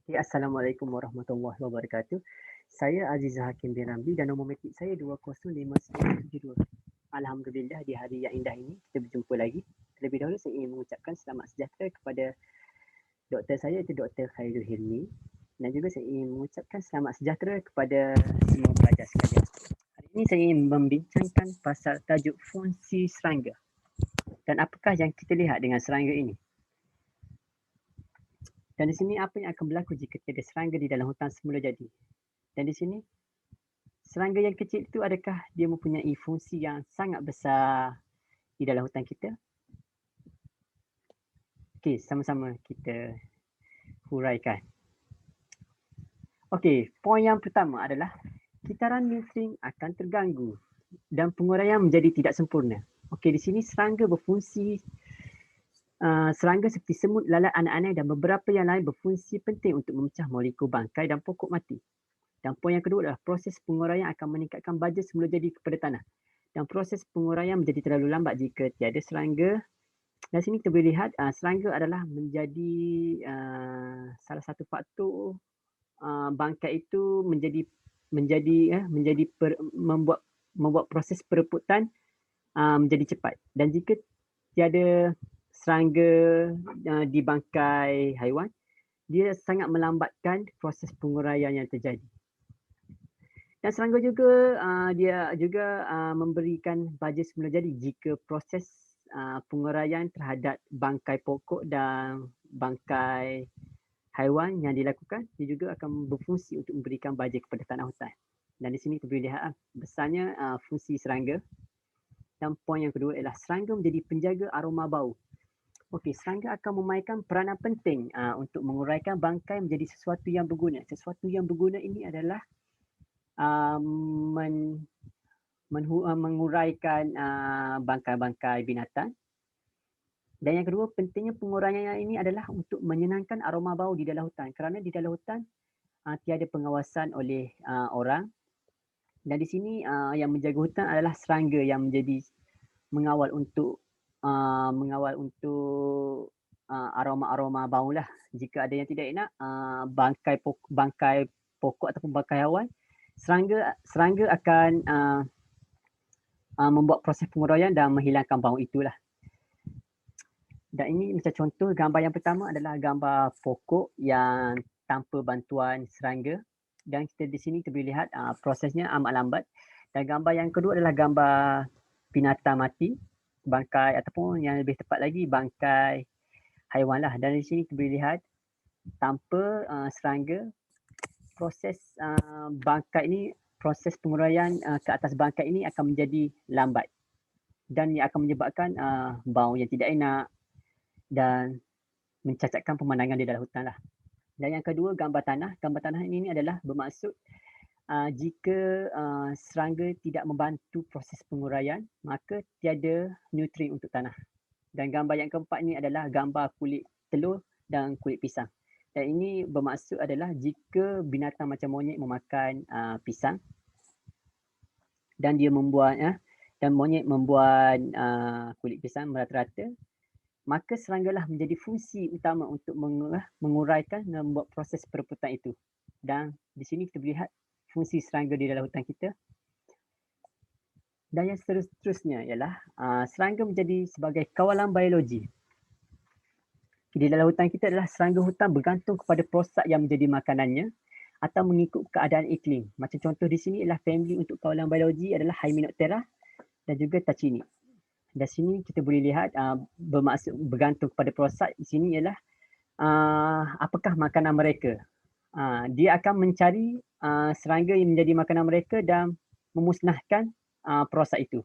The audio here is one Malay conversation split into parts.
Okay, Assalamualaikum warahmatullahi wabarakatuh. Saya Azizah Hakim bin Ramli dan nombor metrik saya 205972. Alhamdulillah di hari yang indah ini kita berjumpa lagi. Terlebih dahulu saya ingin mengucapkan selamat sejahtera kepada doktor saya iaitu Dr. Khairul Hilmi dan juga saya ingin mengucapkan selamat sejahtera kepada semua pelajar sekalian. Hari ini saya ingin membincangkan pasal tajuk fungsi serangga dan apakah yang kita lihat dengan serangga ini. Dan di sini apa yang akan berlaku jika tiada serangga di dalam hutan semula jadi. Dan di sini serangga yang kecil itu adakah dia mempunyai fungsi yang sangat besar di dalam hutan kita? Okey, sama-sama kita huraikan. Okey, poin yang pertama adalah kitaran nutrien akan terganggu dan penguraian menjadi tidak sempurna. Okey, di sini serangga berfungsi serangga seperti semut, lalat, anak-anak dan beberapa yang lain berfungsi penting untuk memecah molekul bangkai dan pokok mati. Dan poin yang kedua adalah proses penguraian akan meningkatkan baja semula jadi kepada tanah. Dan proses penguraian menjadi terlalu lambat jika tiada serangga. Dan sini kita boleh lihat serangga adalah menjadi salah satu faktor bangkai itu membuat proses perebutan menjadi cepat. Dan jika tiada serangga di bangkai haiwan, dia sangat melambatkan proses penguraian yang terjadi. Dan serangga juga dia juga memberikan baja semula jadi jika proses penguraian terhadap bangkai pokok dan bangkai haiwan yang dilakukan, dia juga akan berfungsi untuk memberikan baja kepada tanah hutan. Dan di sini kita boleh lihat besarnya fungsi serangga. Dan poin yang kedua ialah serangga menjadi penjaga aroma bau. Okey, serangga akan memainkan peranan penting untuk menguraikan bangkai menjadi sesuatu yang berguna. Sesuatu yang berguna ini adalah menguraikan bangkai-bangkai binatang. Dan yang kedua, pentingnya penguraian ini adalah untuk menyenangkan aroma bau di dalam hutan. Kerana di dalam hutan tiada pengawasan oleh orang. Dan di sini yang menjaga hutan adalah serangga yang menjadi mengawal untuk aroma-aroma bau lah. Jika ada yang tidak enak, bangkai pokok ataupun bangkai haiwan, serangga akan membuat proses penguraian dan menghilangkan bau itulah. Dan ini macam contoh gambar yang pertama adalah gambar pokok yang tanpa bantuan serangga. Dan kita di sini kita boleh lihat prosesnya amat lambat. Dan gambar yang kedua adalah gambar binatang mati, bangkai ataupun yang lebih tepat lagi bangkai haiwan lah. Dan di sini kita boleh lihat tanpa serangga, proses bangkai ini, proses penguraian ke atas bangkai ini akan menjadi lambat. Dan ia akan menyebabkan bau yang tidak enak dan mencacatkan pemandangan di dalam hutan lah. Dan yang kedua gambar tanah. Gambar tanah ini adalah bermaksud jika serangga tidak membantu proses penguraian, maka tiada nutrien untuk tanah. Dan gambar yang keempat ni adalah gambar kulit telur dan kulit pisang. Dan ini bermaksud adalah jika binatang macam monyet memakan pisang dan dia membuat dan monyet membuat kulit pisang merata-rata, maka seranggalah menjadi fungsi utama untuk menguraikan dan membuat proses perebutan itu. Dan di sini kita boleh lihat fungsi serangga di dalam hutan kita. Dan yang seterusnya ialah serangga menjadi sebagai kawalan biologi. Di dalam hutan kita adalah serangga hutan bergantung kepada prosak yang menjadi makanannya atau mengikut keadaan iklim. Macam contoh di sini ialah family untuk kawalan biologi adalah Hymenoptera dan juga Tachynia. Dari sini kita boleh lihat bermaksud bergantung kepada prosak di sini ialah apakah makanan mereka. Dia akan mencari serangga yang menjadi makanan mereka dan memusnahkan prosak itu.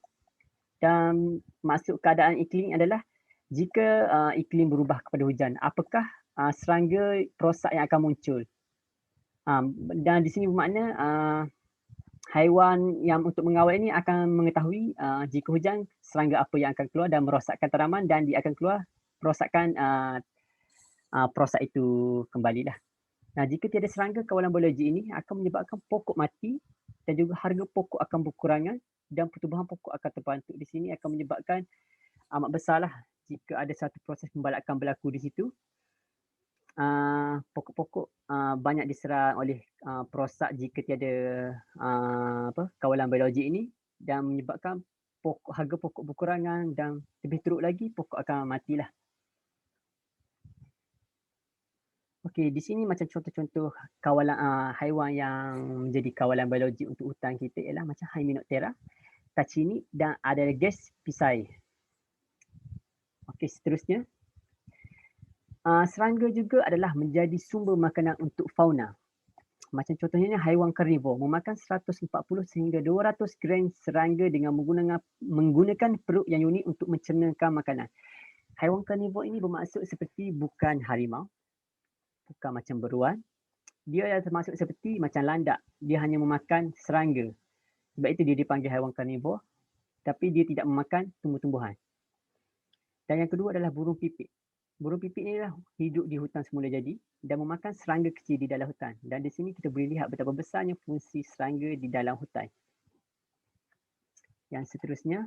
Dan maksud keadaan iklim adalah jika iklim berubah kepada hujan, apakah serangga prosak yang akan muncul. Dan di sini bermakna haiwan yang untuk mengawal ini akan mengetahui jika hujan serangga apa yang akan keluar dan merosakkan tanaman dan dia akan keluar merosakkan prosak itu kembalilah. Nah, jika tiada serangga, kawalan biologi ini akan menyebabkan pokok mati dan juga harga pokok akan berkurangan dan pertumbuhan pokok akan terbantuk. Di sini akan menyebabkan amat besarlah jika ada satu proses pembalakan berlaku di situ. pokok-pokok banyak diserang oleh perosak jika tiada kawalan biologi ini, dan menyebabkan harga pokok berkurangan, dan lebih teruk lagi pokok akan matilah. Okey, di sini macam contoh-contoh kawalan haiwan yang menjadi kawalan biologi untuk hutan kita ialah macam Hymenoptera, Tachyni dan Adelgis pisai. Okey, seterusnya. Serangga juga adalah menjadi sumber makanan untuk fauna. Macam contohnya haiwan karnivor memakan 140 sehingga 200 gram serangga dengan menggunakan perut yang unik untuk mencernakan makanan. Haiwan karnivor ini bermaksud seperti bukan harimau, bukan macam beruang. Dia adalah termasuk seperti macam landak. Dia hanya memakan serangga. Sebab itu dia dipanggil haiwan karnivor. Tapi dia tidak memakan tumbuh-tumbuhan. Dan yang kedua adalah burung pipit. Burung pipit ni lah hidup di hutan semula jadi dan memakan serangga kecil di dalam hutan. Dan di sini kita boleh lihat betapa besarnya fungsi serangga di dalam hutan. Yang seterusnya,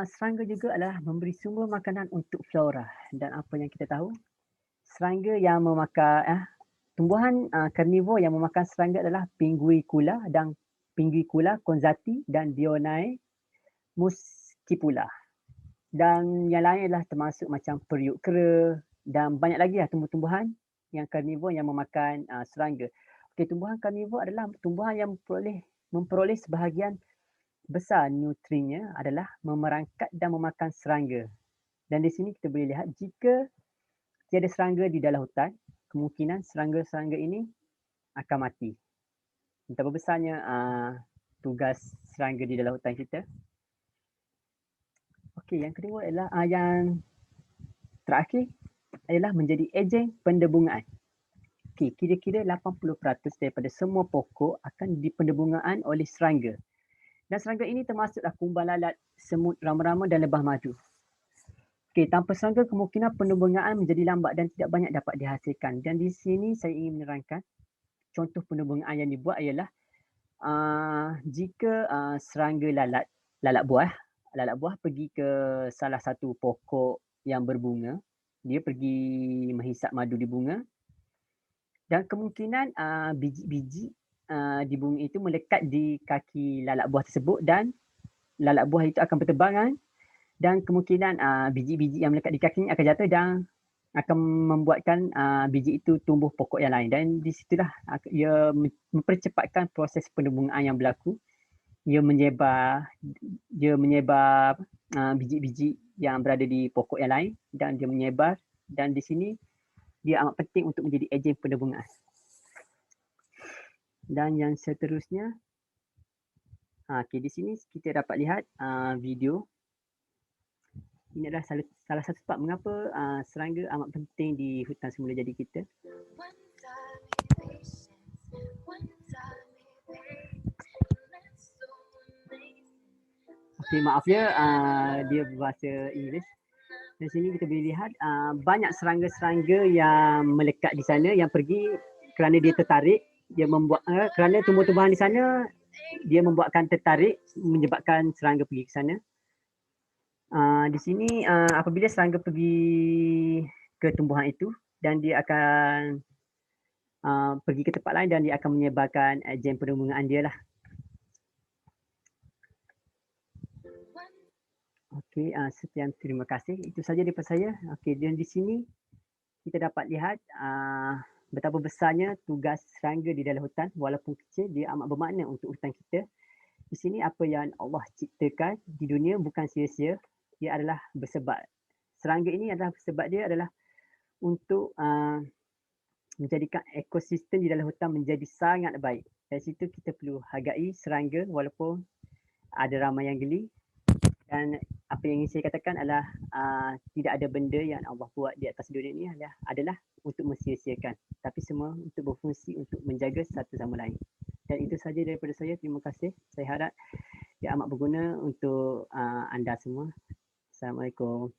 serangga juga adalah memberi sumber makanan untuk flora. Dan apa yang kita tahu, serangga yang memakan tumbuhan karnivor yang memakan serangga adalah Pinguicula dan Pinguicula konzati dan Dionaea muscipula. Dan yang lain adalah termasuk macam periuk kera dan banyak lagi lah tumbuh-tumbuhan yang karnivor yang memakan serangga. Okey, tumbuhan karnivor adalah tumbuhan yang memperoleh sebahagian besar nutriennya adalah memerangkap dan memakan serangga. Dan di sini kita boleh lihat jika tiada serangga di dalam hutan, kemungkinan serangga-serangga ini akan mati. Betapa besarnya tugas serangga di dalam hutan kita. Okey, yang kedua adalah yang terakhir adalah menjadi ejen pendebungaan. Okey, kira-kira 80% daripada semua pokok akan dipendebungaan oleh serangga. Dan serangga ini termasuklah kumbang lalat, semut, rama-rama dan lebah madu. Okey, tanpa serangga kemungkinan pendebungaan menjadi lambat dan tidak banyak dapat dihasilkan. Dan di sini saya ingin menerangkan contoh pendebungaan yang dibuat ialah jika serangga lalat buah pergi ke salah satu pokok yang berbunga, dia pergi menghisap madu di bunga dan kemungkinan biji-biji di bunga itu melekat di kaki lalat buah tersebut dan lalat buah itu akan berterbangan dan kemungkinan biji-biji yang melekat di kakinya akan jatuh dan akan membuatkan biji itu tumbuh pokok yang lain. Dan di situlah ia mempercepatkan proses pendebungaan yang berlaku. Ia menyebar biji-biji yang berada di pokok yang lain dan dia menyebar dan di sini dia amat penting untuk menjadi ejen pendebungaan. Dan yang seterusnya, okey, di sini kita dapat lihat video. Ini adalah salah satu sebab mengapa serangga amat penting di hutan semula jadi kita. Okey, maaf ya, dia berbahasa Inggeris. Di sini kita boleh lihat banyak serangga-serangga yang melekat di sana yang pergi kerana dia tertarik, dia membuat kerana tumbuh-tumbuhan di sana dia membuatkan tertarik menyebabkan serangga pergi ke sana. Di sini apabila serangga pergi ke tumbuhan itu dan dia akan pergi ke tempat lain dan dia akan menyebarkan ejen pendebungaan dia lah. Okey, sekian, terima kasih. Itu saja daripada saya. Okey, dan di sini kita dapat lihat betapa besarnya tugas serangga di dalam hutan. Walaupun kecil, dia amat bermakna untuk hutan kita. Di sini apa yang Allah ciptakan di dunia bukan sia-sia. Dia adalah bersebab. Serangga ini adalah sebab dia adalah untuk menjadikan ekosistem di dalam hutan menjadi sangat baik. Dari situ kita perlu hargai serangga walaupun ada ramai yang geli. Dan apa yang ingin saya katakan adalah tidak ada benda yang Allah buat di atas dunia ini adalah untuk mensia-siakan. Tapi semua untuk berfungsi untuk menjaga satu sama lain. Dan itu saja daripada saya. Terima kasih. Saya harap ia amat berguna untuk anda semua. Assalamualaikum.